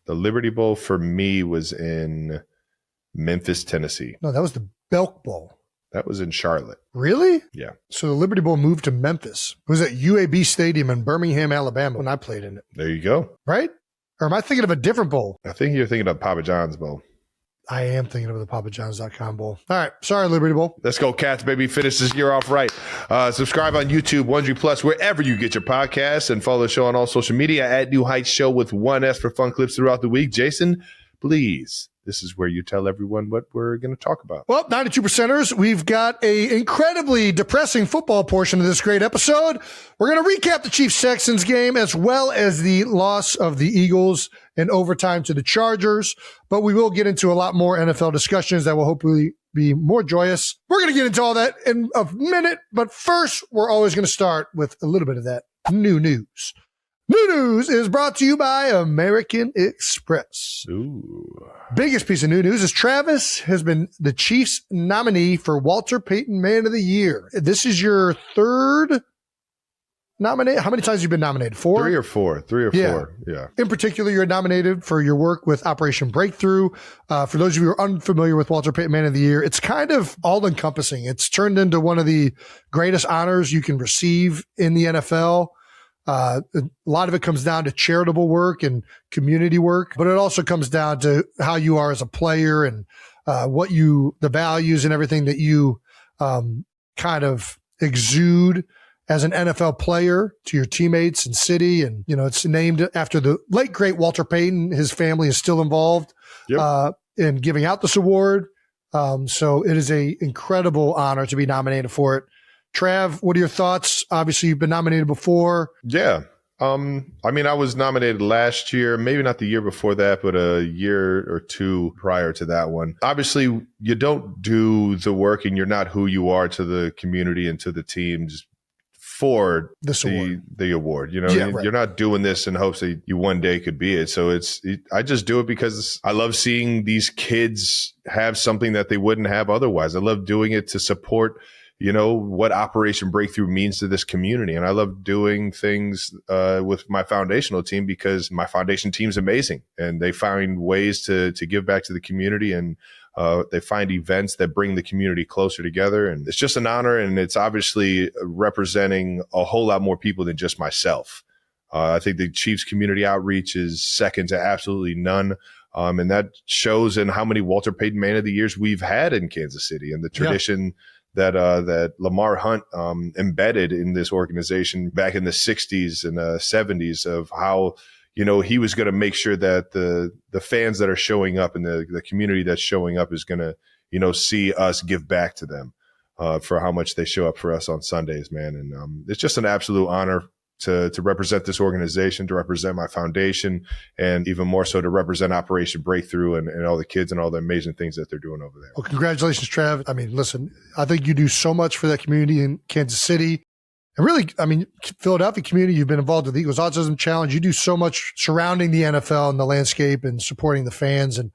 The Liberty Bowl for me was in Memphis, Tennessee. No, that was the Belk Bowl. That was in Charlotte. Really? Yeah. So the Liberty Bowl moved to Memphis. It was at UAB Stadium in Birmingham, Alabama when I played in it. There you go. Right? Or am I thinking of a different bowl? I think you're thinking of Papa John's Bowl. I am thinking of the PapaJohns.com Bowl. All right. Sorry, Liberty Bowl. Let's go, Cats, baby. Finish this year off right. Subscribe on YouTube, Wondery Plus, wherever you get your podcasts, and follow the show on all social media at New Heights Show with one S for fun clips throughout the week. Jason, please, this is where you tell everyone what we're going to talk about. Well, 92%ers, we've got a incredibly depressing football portion of this great episode. We're going to recap the Chiefs-Texans game as well as the loss of the Eagles in overtime to the Chargers, but we will get into a lot more NFL discussions that will hopefully be more joyous. We're going to get into all that in a minute, but first, we're always going to start with a little bit of that new news. New news is brought to you by American Express. Ooh. Biggest piece of new news is Travis has been the Chiefs nominee for Walter Payton Man of the Year. This is your third nomination. How many times have you been nominated? 4? 3 or 4. 3 or 4. Yeah. In particular, you're nominated for your work with Operation Breakthrough. For those of you who are unfamiliar with Walter Payton Man of the Year, it's kind of all encompassing. It's turned into one of the greatest honors you can receive in the NFL. A lot of it comes down to charitable work and community work, but it also comes down to how you are as a player and the values and everything that you kind of exude as an NFL player to your teammates and city. And, it's named after the late, great Walter Payton. His family is still involved in giving out this award. So it is an incredible honor to be nominated for it. Trav, what are your thoughts? Obviously, you've been nominated before. Yeah. I was nominated last year, maybe not the year before that, but a year or two prior to that one. Obviously, you don't do the work and you're not who you are to the community and to the teams for the award. Right. You're not doing this in hopes that you one day could be it. So I just do it because I love seeing these kids have something that they wouldn't have otherwise. I love doing it to support what Operation Breakthrough means to this community. And I love doing things with my foundational team because my foundation team's amazing and they find ways to give back to the community, and they find events that bring the community closer together. And it's just an honor, and it's obviously representing a whole lot more people than just myself. I think the Chiefs community outreach is second to absolutely none. And that shows in how many Walter Payton Man of the Years we've had in Kansas City, and the tradition that Lamar Hunt embedded in this organization back in the 60s and 70s of how, he was going to make sure that the fans that are showing up and the community that's showing up is going to, see us give back to them for how much they show up for us on Sundays, man. And it's just an absolute honor to represent this organization, to represent my foundation, and even more so to represent Operation Breakthrough and all the kids and all the amazing things that they're doing over there. Well, congratulations, Trav. Listen, I think you do so much for that community in Kansas City. And really, Philadelphia community, you've been involved with the Eagles Autism Challenge. You do so much surrounding the NFL and the landscape and supporting the fans and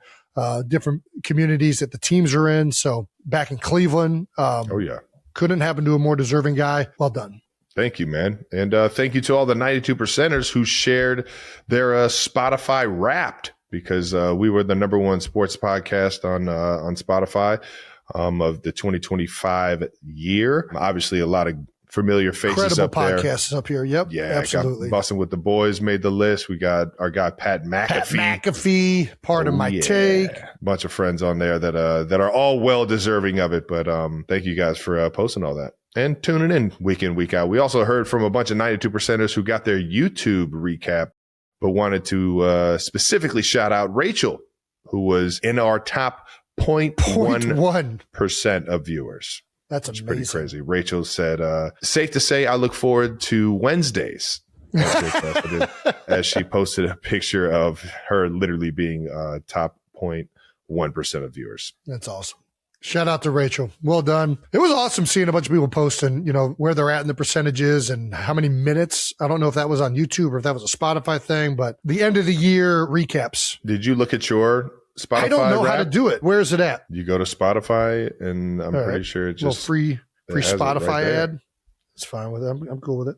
different communities that the teams are in. So back in Cleveland, couldn't happen to a more deserving guy. Well done. Thank you, man. And thank you to all the 92%ers who shared their Spotify Wrapped, because we were the #1 sports podcast on Spotify of the 2025 year. Obviously, a lot of familiar faces incredible up there. Podcasts up here. Yep. Yeah, absolutely. Bussin' with the Boys made the list. We got our guy Pat McAfee, part of my take. Bunch of friends on there that are all well deserving of it. But thank you guys for posting all that and tuning in, week out. We also heard from a bunch of 92%ers who got their YouTube recap, but wanted to specifically shout out Rachel, who was in our top 0.1% of viewers. That's amazing. Pretty crazy. Rachel said, safe to say I look forward to Wednesdays. As she posted a picture of her literally being top 0.1% of viewers. That's awesome. Shout out to Rachel. Well done. It was awesome seeing a bunch of people posting, where they're at in the percentages and how many minutes. I don't know if that was on YouTube or if that was a Spotify thing, but the end of the year recaps. Did you look at your Spotify? I don't know how to do it. Where is it at? You go to Spotify, and I'm pretty sure it's just free Spotify ad. It's fine with it. I'm cool with it.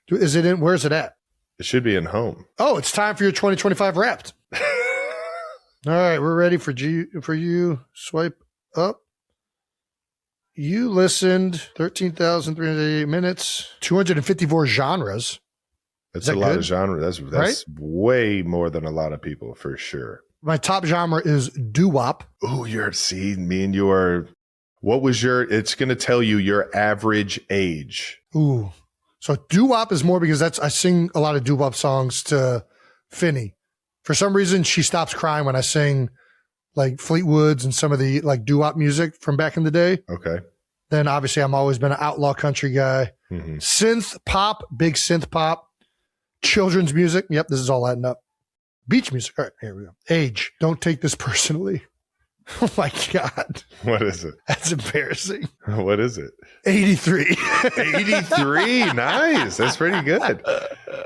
Is it in? Where's it at? It should be in home. Oh, it's time for your 2025 Wrapped. All right, we're ready for you. Swipe up. You listened 13,388 minutes, 254 genres. That's a lot of genre. That's right? way more than a lot of people for sure. My top genre is doo-wop. Oh, me and you are. What was it's going to tell you your average age. Ooh. So doo-wop is more because I sing a lot of doo-wop songs to Finney. For some reason, she stops crying when I sing like Fleetwood's and some of the like doo-wop music from back in the day. Okay. Then obviously I'm always been an outlaw country guy. Mm-hmm. Synth pop, big synth pop. Children's music. Yep, this is all adding up. Beach music. All right, here we go. Age. Don't take this personally. Oh my God. What is it? That's embarrassing. What is it? 83. 83. Nice. That's pretty good.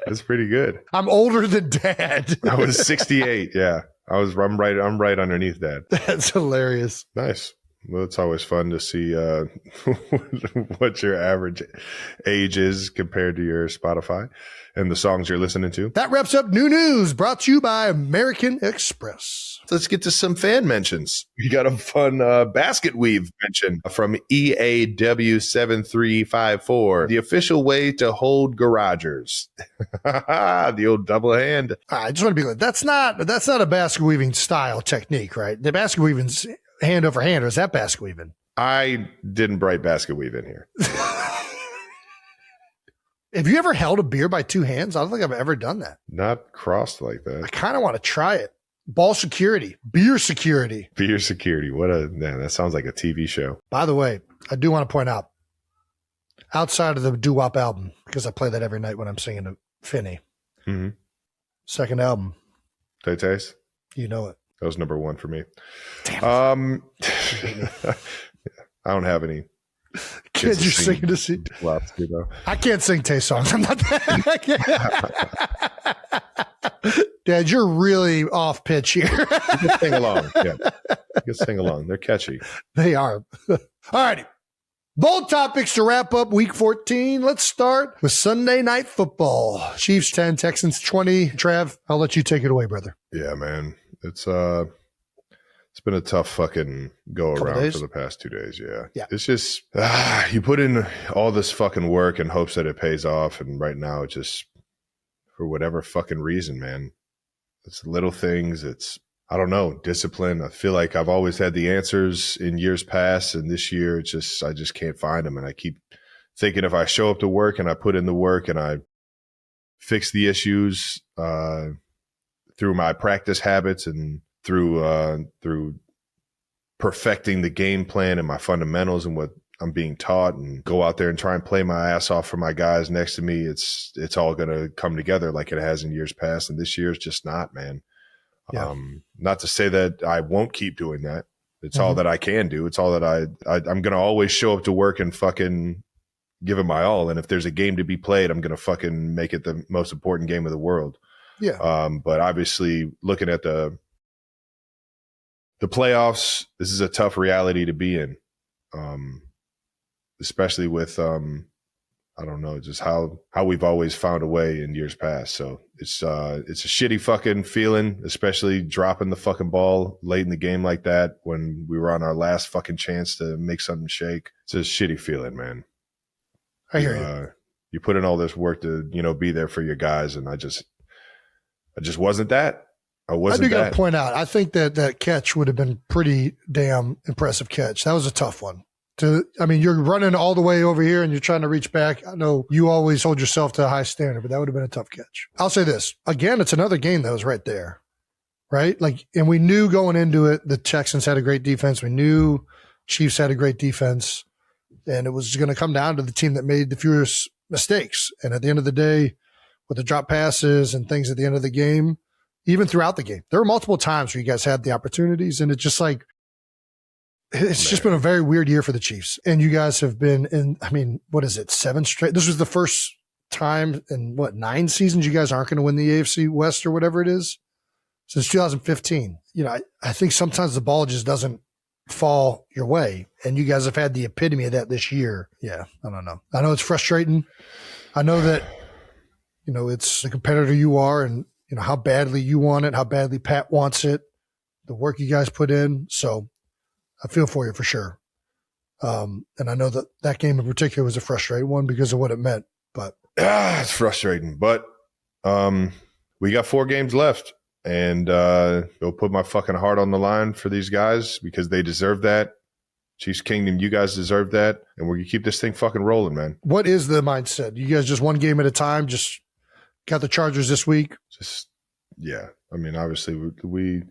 That's pretty good. I'm older than Dad. I was 68. Yeah. I'm right underneath Dad. That's hilarious. Nice. Well, it's always fun to see what your average age is compared to your Spotify and the songs you're listening to. That wraps up New News, brought to you by American Express. Let's get to some fan mentions. We got a fun basket weave mention from EAW7354, the official way to hold garagers. The old double hand. I just want to be clear. That's not a basket weaving style technique, right? The basket weaving's hand over hand, or is that basket weaving? I didn't write basket weave in here. Have you ever held a beer by two hands? I don't think I've ever done that. Not crossed like that. I kind of want to try it. Ball security, beer security. Beer security. That sounds like a TV show. By the way, I do want to point out, outside of the doo-wop album, because I play that every night when I'm singing to Finney. Mm-hmm. Second album. Tay-Tays? You know it. That was number one for me. Damn it. I don't have any. Kids are singing to see. I can't sing Tay songs. I'm not that. Dad, you're really off pitch here. You can sing along. Yeah. You can sing along. They're catchy. They are. All righty. Bold topics to wrap up week 14. Let's start with Sunday Night Football. Chiefs 10, Texans 20. Trav, I'll let you take it away, brother. Yeah, man. It's been a tough fucking go around for the past 2 days. Yeah. It's just, you put in all this fucking work in hopes that it pays off. And right now it just, for whatever fucking reason, man, it's little things. It's, I don't know, discipline. I feel like I've always had the answers in years past. And this year it's just, I just can't find them. And I keep thinking if I show up to work and I put in the work and I fix the issues, through my practice habits and through perfecting the game plan and my fundamentals and what I'm being taught, and go out there and try and play my ass off for my guys next to me, it's all going to come together like it has in years past. And this year is just not, man. Yeah. Not to say that I won't keep doing that. It's all that I can do. It's all that I'm going to always show up to work and fucking give it my all. And if there's a game to be played, I'm going to fucking make it the most important game of the world. Yeah. But obviously looking at the playoffs, this is a tough reality to be in. Especially with, I don't know, just how we've always found a way in years past. So it's a shitty fucking feeling, especially dropping the fucking ball late in the game like that when we were on our last fucking chance to make something shake. It's a shitty feeling, man. I hear you. You put in all this work to, be there for your guys, and I just wasn't that. I do got to point out, I think that catch would have been pretty damn impressive catch. That was a tough one. You're running all the way over here and you're trying to reach back. I know you always hold yourself to a high standard, but that would have been a tough catch. I'll say this. Again, it's another game that was right there, right? And we knew going into it, the Texans had a great defense. We knew Chiefs had a great defense, and it was going to come down to the team that made the fewest mistakes. And at the end of the day, with the drop passes and things at the end of the game, even throughout the game, there were multiple times where you guys had the opportunities, and it's just just been a very weird year for the Chiefs. And you guys have been in, what is it, 7 straight? This was the first time in 9 seasons you guys aren't going to win the AFC West or whatever it is since 2015. I think sometimes the ball just doesn't fall your way, and you guys have had the epitome of that this year. Yeah, I don't know. I know it's frustrating. I know that, it's the competitor you are, and how badly you want it, how badly Pat wants it. the work you guys put in. So I feel for you for sure. And I know that game in particular was a frustrating one because of what it meant. But it's frustrating. But we got 4 games left. And go put my fucking heart on the line for these guys because they deserve that. Chiefs Kingdom, you guys deserve that. And we're going to keep this thing fucking rolling, man. What is the mindset? You guys just one game at a time, just got the Chargers this week? Yeah. I mean, obviously, we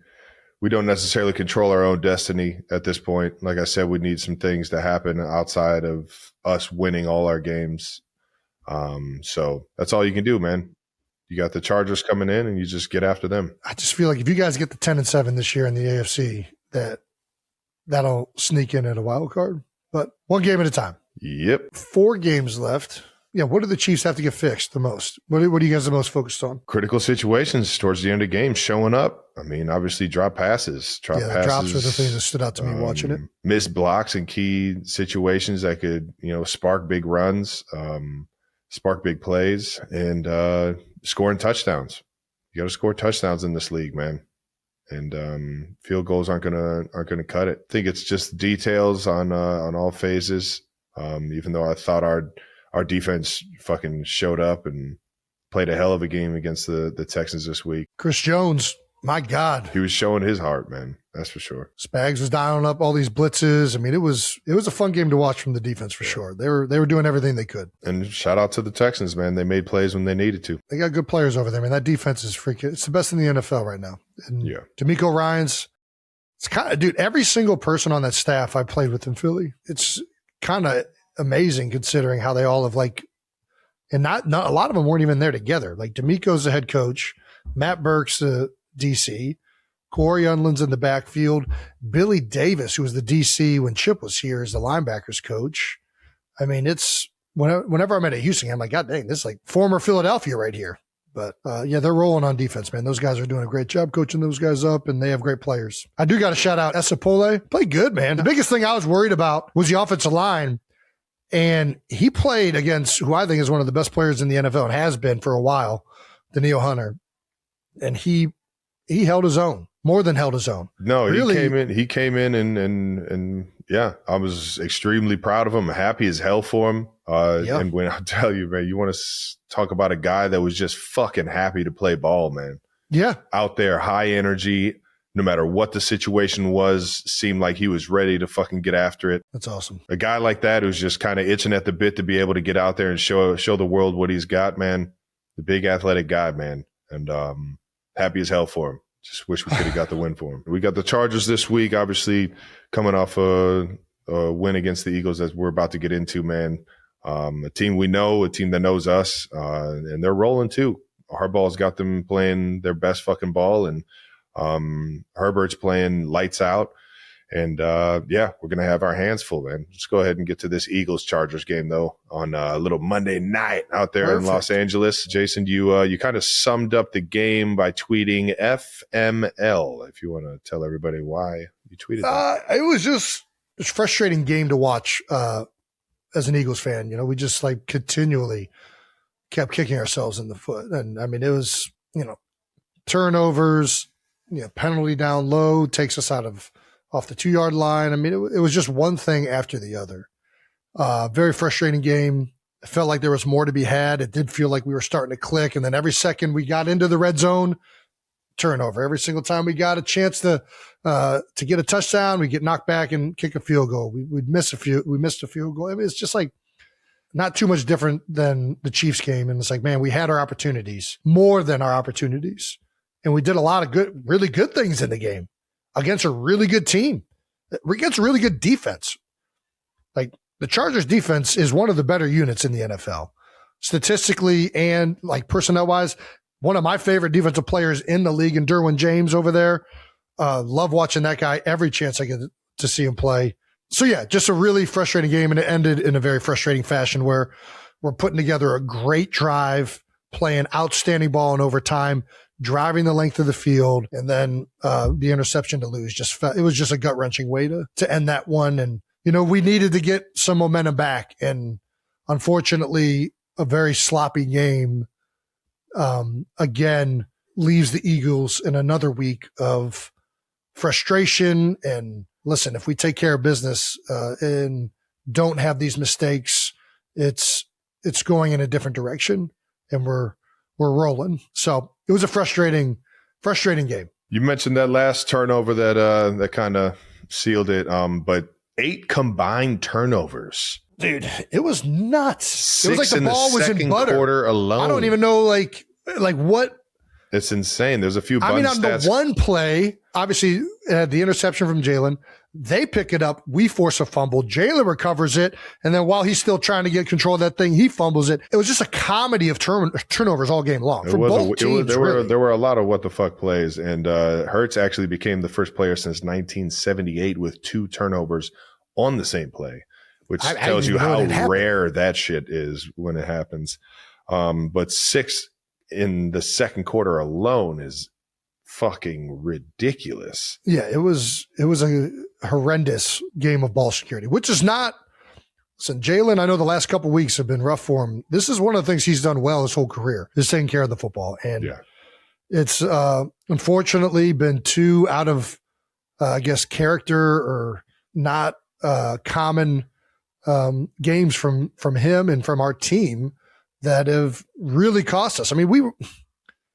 don't necessarily control our own destiny at this point. Like I said, we need some things to happen outside of us winning all our games. So that's all you can do, man. You got the Chargers coming in, and you just get after them. I just feel like if you guys get the 10-7 this year in the AFC, that'll sneak in at a wild card. But one game at a time. Yep. 4 games left. Yeah, what do the Chiefs have to get fixed the most? What are you guys the most focused on? Critical situations towards the end of games, showing up. I mean, obviously, drop passes. Drops were the things that stood out to me watching it. Missed blocks in key situations that could, spark big runs, spark big plays, and scoring touchdowns. You got to score touchdowns in this league, man. And field goals aren't gonna cut it. I think it's just details on all phases. Even though I thought our defense fucking showed up and played a hell of a game against the Texans this week. Chris Jones, my God, he was showing his heart, man. That's for sure. Spags was dialing up all these blitzes. I mean, it was a fun game to watch from the defense for sure. They were doing everything they could. And shout out to the Texans, man. They made plays when they needed to. They got good players over there, man. That defense is freaking. It's the best in the NFL right now. And yeah, D'Amico Ryans. It's kind of, dude. Every single person on that staff I played with in Philly. It's kind of amazing considering how they all have and not a lot of them weren't even there together. Like D'Amico's the head coach, Matt Burke's the DC. Corey Unland's in the backfield. Billy Davis, who was the DC when Chip was here, is the linebackers coach. I mean, it's whenever I'm at Houston, I'm like, God dang, this is like former Philadelphia right here. But yeah, they're rolling on defense, man. Those guys are doing a great job coaching those guys up, and they have great players. I do got to shout out Esapole. Played good, man. The biggest thing I was worried about was the offensive line, and he played against who I think is one of the best players in the NFL and has been for a while, Daniil Hunter, and he held his own. More than held his own. No, really, he came in and yeah, I was extremely proud of him, happy as hell for him. And when I tell you, man, you want to talk about a guy that was just fucking happy to play ball, man. Yeah. Out there, high energy, no matter what the situation was, seemed like he was ready to fucking get after it. That's awesome. A guy like that who's just kind of itching at the bit to be able to get out there and show the world what he's got, man. The big athletic guy, man. And happy as hell for him. Just wish we could have got the win for him. We got the Chargers this week, obviously coming off a win against the Eagles that we're about to get into, man. A team we know, a team that knows us, and they're rolling too. Harbaugh's got them playing their best fucking ball, and Herbert's playing lights out. And yeah, we're going to have our hands full, man. Let's go ahead and get to this Eagles-Chargers game, though, on a little Monday night out there in Los Angeles. Jason, you kind of summed up the game by tweeting FML, if you want to tell everybody why you tweeted that. It was just a frustrating game to watch as an Eagles fan. You know, we just continually kept kicking ourselves in the foot. And, I mean, it was, turnovers, penalty down low takes us off the 2-yard line. I mean, it was just one thing after the other. Very frustrating game. It felt like there was more to be had. It did feel like we were starting to click. And then every second we got into the red zone, turnover. Every single time we got a chance to get a touchdown, we get knocked back and kick a field goal. We missed a field goal. I mean, it's just not too much different than the Chiefs game. And it's man, we had our opportunities, more than our opportunities. And we did a lot of really good things in the game. Against a really good team, against a really good defense. The Chargers defense is one of the better units in the NFL. Statistically and personnel-wise, one of my favorite defensive players in the league, and Derwin James over there. Love watching that guy every chance I get to see him play. So yeah, just a really frustrating game, and it ended in a very frustrating fashion where we're putting together a great drive, playing outstanding ball in overtime, driving the length of the field, and then the interception to lose. It was just a gut-wrenching way to end that one. And, we needed to get some momentum back. And unfortunately, a very sloppy game, again, leaves the Eagles in another week of frustration. And listen, if we take care of business and don't have these mistakes, it's going in a different direction, and we're rolling. So it was a frustrating game. You mentioned that last turnover that kind of sealed it, but 8 combined turnovers. Dude, it was nuts. It was like Six the ball was in butter. Quarter alone. I don't even know like what. It's insane. There's a few. I mean, on stats. the one play, obviously the interception from Jalen, they pick it up. We force a fumble. Jalen recovers it, and then while he's still trying to get control of that thing, he fumbles it. It was just a comedy of turnovers all game long for both teams. There were a lot of what the fuck plays, and Hurts actually became the first player since 1978 with 2 turnovers on the same play, which tells you how rare that shit is when it happens. But 6 in the second quarter alone is fucking ridiculous. Yeah, it was a horrendous game of ball security, which is not. Listen, Jalen, I know the last couple of weeks have been rough for him. This is one of the things he's done well his whole career, is taking care of the football. And it's unfortunately been 2 out of, I guess, character or not common games from him and from our team that have really cost us. I mean,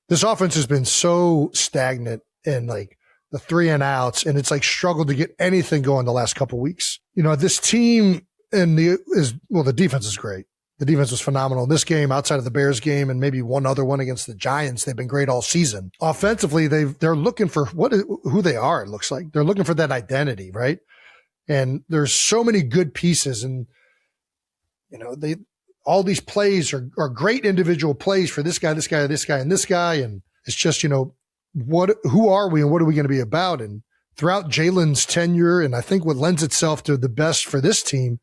this offense has been so stagnant and like the 3 and outs, and it's like struggled to get anything going the last couple of weeks. You know, this team the defense is great. The defense was phenomenal in this game, outside of the Bears game and maybe one other one against the Giants. They've been great all season. Offensively, they're looking for who they are. It looks like they're looking for that identity, right? And there's so many good pieces, and you know, all these plays are great individual plays for this guy, this guy, this guy, and this guy. And it's just, you know, who are we and what are we going to be about? And throughout Jalen's tenure, and I think what lends itself to the best for this team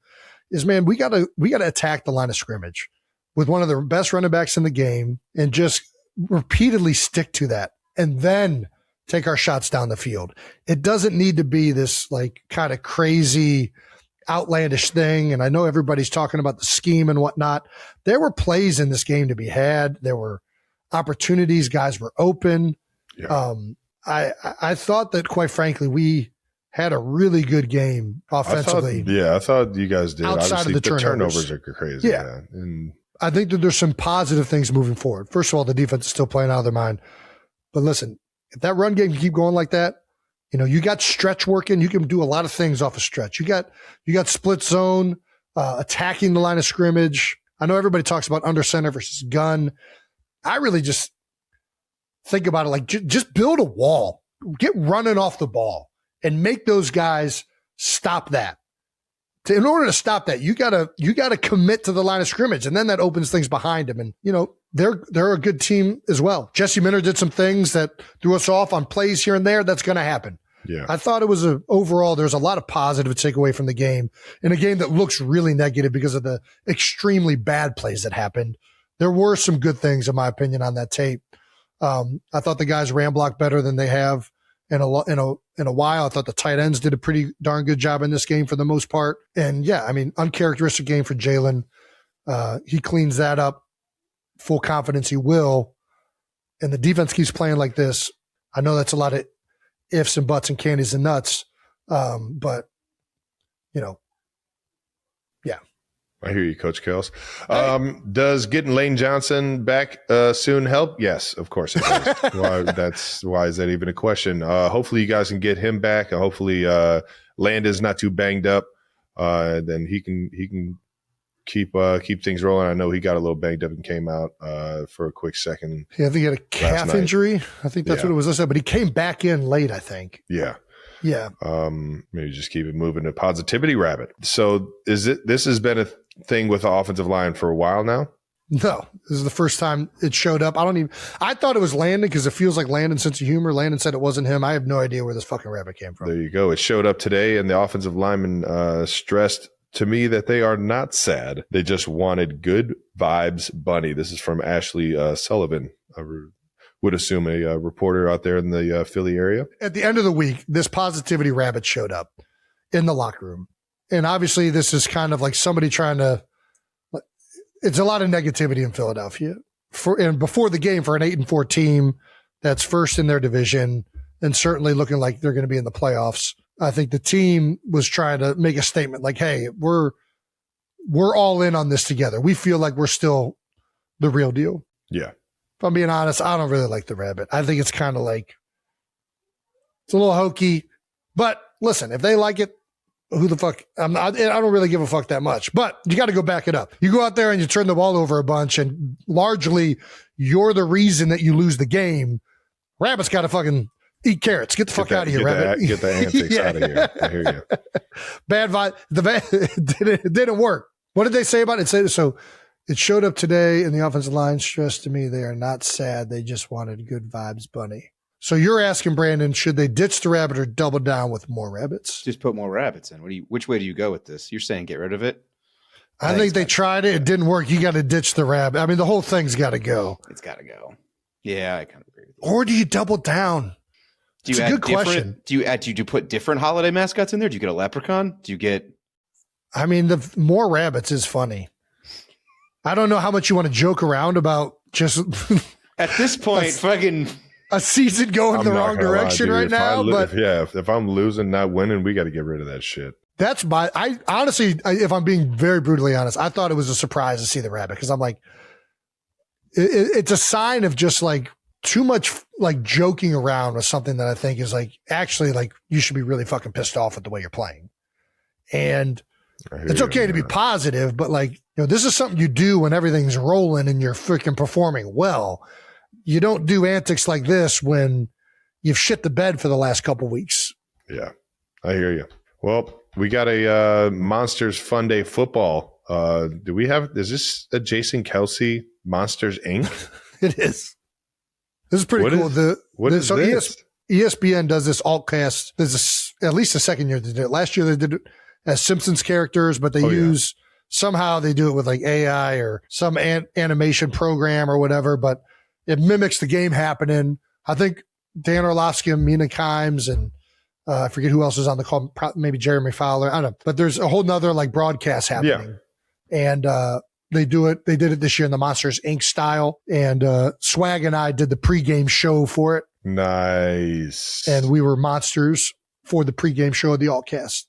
is, man, we got to attack the line of scrimmage with one of the best running backs in the game and just repeatedly stick to that, and then take our shots down the field. It doesn't need to be this like kind of crazy outlandish thing. And I know everybody's talking about the scheme and whatnot. There were plays in this game to be had. There were opportunities. Guys were open. Yeah. I thought that, quite frankly, we had a really good game offensively. I thought you guys did. Outside Obviously, of the turnovers are crazy. Yeah. And I think that there's some positive things moving forward. First of all, the defense is still playing out of their mind. But listen, if that run game can keep going like that, you know, you got stretch working. You can do a lot of things off a stretch. You got split zone, attacking the line of scrimmage. I know everybody talks about under center versus gun. I really just think about it like just build a wall, get running off the ball, and make those guys stop that. In order to stop that, you gotta commit to the line of scrimmage, and then that opens things behind them. And you know, they're a good team as well. Jesse Minter did some things that threw us off on plays here and there. That's going to happen. Yeah, I thought it was overall. There's a lot of positive to take away from the game, in a game that looks really negative because of the extremely bad plays that happened. There were some good things, in my opinion, on that tape. I thought the guys ran block better than they have in a while. I thought the tight ends did a pretty darn good job in this game for the most part. And yeah, I mean, uncharacteristic game for Jalen. He cleans that up. Full confidence he will. And the defense keeps playing like this. I know that's a lot of ifs and buts and candies and nuts. But, you know, yeah. I hear you, Coach Kelce. Does getting Lane Johnson back soon help? Yes, of course it does. Why is that even a question? Hopefully you guys can get him back. Hopefully Landon's not too banged up. Then he can keep things rolling. I know he got a little banged up and came out for a quick second. Yeah, I think he had a calf injury. I think that's what it was listed, but he came back in late, I think. Yeah. Yeah. Maybe just keep it moving to positivity rabbit. So this has been a thing with the offensive line for a while now? No, this is the first time it showed up. I thought it was Landon because it feels like Landon's sense of humor. Landon said it wasn't him. I have no idea where this fucking rabbit came from. There you go. It showed up today, and the offensive lineman stressed to me that they are not sad. They just wanted good vibes, Bunny. This is from Ashley Sullivan. I would assume a reporter out there in the Philly area. At the end of the week, this positivity rabbit showed up in the locker room. And obviously this is kind of like somebody trying to, it's a lot of negativity in Philadelphia and before the game for an 8-4 team that's first in their division. and certainly looking like they're going to be in the playoffs. I think the team was trying to make a statement like, hey, we're all in on this together. We feel like we're still the real deal. Yeah. If I'm being honest, I don't really like the rabbit. I think it's kind of like, it's a little hokey. But listen, if they like it, who the fuck? I don't really give a fuck that much. But you got to go back it up. You go out there and you turn the ball over a bunch, and largely you're the reason that you lose the game. Rabbit's got to fucking eat carrots. Get the fuck out of here, Rabbit. Get the antics out of here. I hear you. Bad vibe. It didn't work. What did they say about it? So it showed up today, and the offensive line stressed to me they are not sad. They just wanted good vibes, Bunny. So you're asking, Brandon, should they ditch the rabbit or double down with more rabbits? Just put more rabbits in. Which way do you go with this? You're saying get rid of it? I think they tried it. It didn't work. You got to ditch the rabbit. I mean, the whole thing's got to go. It's got to go. Yeah, I kind of agree with you. Or do you double down? It's a good question. Do you put different holiday mascots in there? Do you get a leprechaun? Do you get? I mean, the more rabbits is funny. I don't know how much you want to joke around about just at this point, fucking a season going the wrong direction right now. But if I'm losing, not winning, we got to get rid of that shit. That's I honestly, if I'm being very brutally honest, I thought it was a surprise to see the rabbit because I'm like, it's a sign of just like too much like joking around with something that I think is like actually like you should be really fucking pissed off with the way you're playing. And it's okay to be positive, but like, you know, this is something you do when everything's rolling and you're freaking performing well. You don't do antics like this when you've shit the bed for the last couple weeks. Yeah, I hear you. Well, we got a Monsters Fun Day football. Is this a Jason Kelce Monsters Inc.? It is. This is pretty cool. ESPN does this altcast. There's at least the second year they did it. Last year they did it as Simpsons characters, but they somehow they do it with like AI or some animation program or whatever, but it mimics the game happening. I think Dan Orlovsky and Mina Kimes and I forget who else is on the call, maybe Jeremy Fowler. I don't know, but there's a whole nother like broadcast happening. Yeah. And they do it. They did it this year in the Monsters Inc. style. And Swag and I did the pregame show for it. Nice. And we were monsters for the pregame show of the Altcast.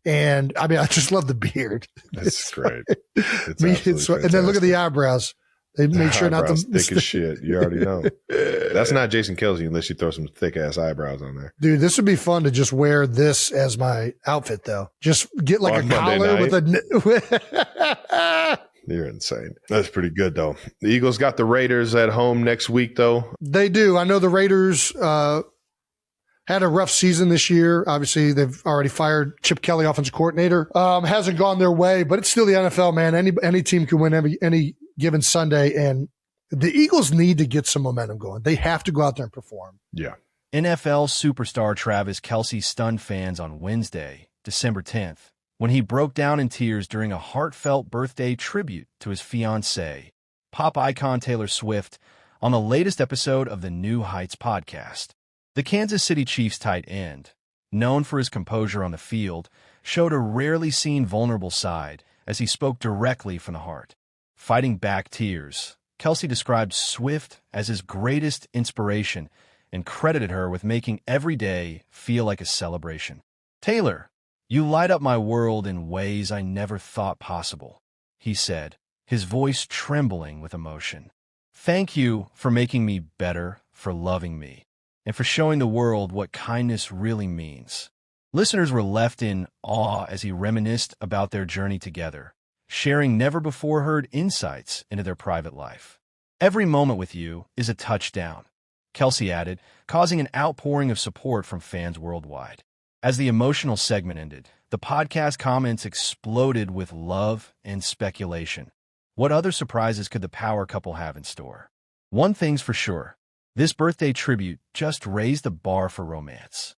And I mean, I just love the beard. That's great. And then look at the eyebrows. They make sure not to thick as shit. You already know. That's not Jason Kelce unless you throw some thick ass eyebrows on there. Dude, this would be fun to just wear this as my outfit, though. Just get like a collar with a. You're insane. That's pretty good, though. The Eagles got the Raiders at home next week, though. They do. I know the Raiders had a rough season this year. Obviously, they've already fired Chip Kelly, offensive coordinator. Hasn't gone their way, but it's still the NFL, man. Any team can win any given Sunday, and the Eagles need to get some momentum going. They have to go out there and perform. Yeah. NFL superstar Travis Kelce stunned fans on Wednesday, December 10th, when he broke down in tears during a heartfelt birthday tribute to his fiancé, pop icon Taylor Swift, on the latest episode of the New Heights podcast. The Kansas City Chiefs tight end, known for his composure on the field, showed a rarely seen vulnerable side as he spoke directly from the heart. Fighting back tears, Kelce described Swift as his greatest inspiration and credited her with making every day feel like a celebration. "Taylor, you light up my world in ways I never thought possible," he said, his voice trembling with emotion. "Thank you for making me better, for loving me, and for showing the world what kindness really means." Listeners were left in awe as he reminisced about their journey together, sharing never-before-heard insights into their private life. "Every moment with you is a touchdown," Kelce added, causing an outpouring of support from fans worldwide. As the emotional segment ended, the podcast comments exploded with love and speculation. What other surprises could the power couple have in store? One thing's for sure, this birthday tribute just raised the bar for romance.